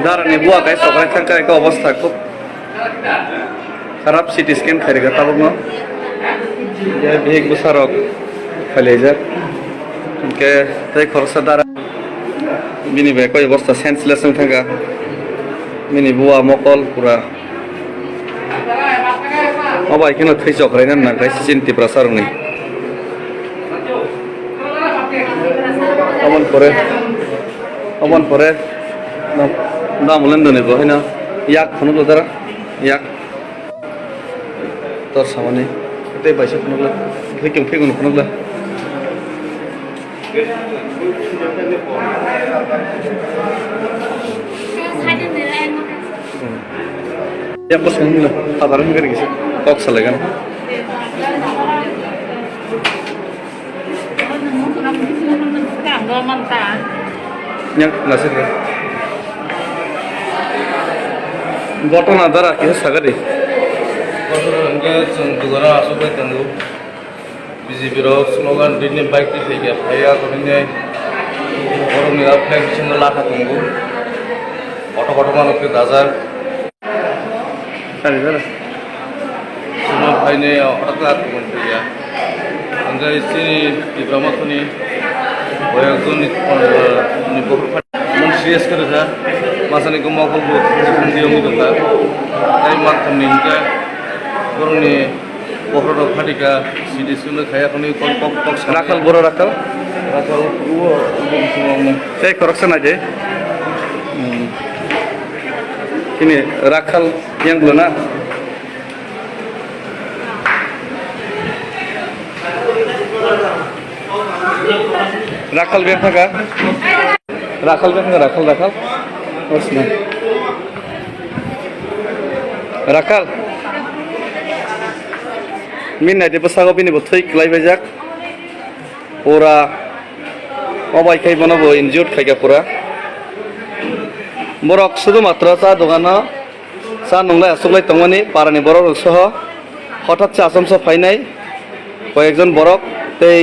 Darahnya buah kayak soalnya kan kayak অবস্থা খুব খারাপ সিটি স্ক্যান খাইরে tabuk no ya big Motharok khalejak ke tai khorsa dara bini be koi অবস্থা senseless thanga mini buah Mokol pura obai kino thaijok raina na kai sin TIPRA sarungni Aman pore na mulen done bo hina yak khono lo dara yak tor samane te baisa khono la khikim khigun khono la yak bos khono la sabaran gari gise kok salegan yang nasi deh. Botol nadara kisah sagari. Botol enggak cendugara asup itu. Bisi biro slogan dini baik di sini. Saya korinnya orang ni apa yang cendera laka tunggu. Otak mana ke dasar. Sari sari. Semua ini otak laka tunggu ya. Enggak sini di Brahma tu ni. Banyak tu ni Bokhorok serius kerja, masa ni Mokol buat dia mungkin tak. Tapi macam ni ke, orang ni Bokhorok phati ka CD sudah kaya kau ni kok Rakal boro rakal. Dua semua ni. Saya correction aja. Ini rakal yang belum na. Rakal biasa kan? Rakal harus na. Rakal. Minna di pesago bini bothoi kelai bejak. Pura. Obai kai mana bo injured kai ka pura. Borok sudu matra sa dogana sa nonglai asuklai tongmani parani borok soho হঠাৎ আসাম সব ফাইনাই কয়েকজন বরক এই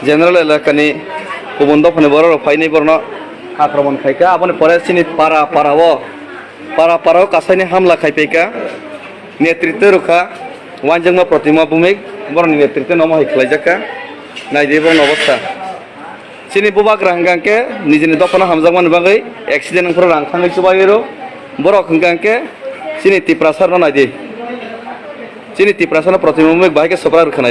general এলাকানি কুবন্দ ফনে বড় ফাইনাই বর্ণ আক্রমণ খাইকা আপনি পরে চিনি পারাও কাছাইনি হামলা খাইপাইকা নেতৃত্ব রক্ষা ওয়ানজংমা প্রতিমা ভূমিক বরনি নেতৃত্ব নম হাইখ্লাইজাকা নাইদেব অবস্থা চিনি বুবাক রাঙ্গাংকে নিজেনি দখনা হামজামান বাগৈ অ্যাক্সিডেন্ট ফর রাংখাঙ্গै সুবাইরো বরক হংগাংকে চিনি TIPRA সার নাইদে চিনি TIPRA সার প্রতিমা ভূমিক বাহিকে সপরা রখানাই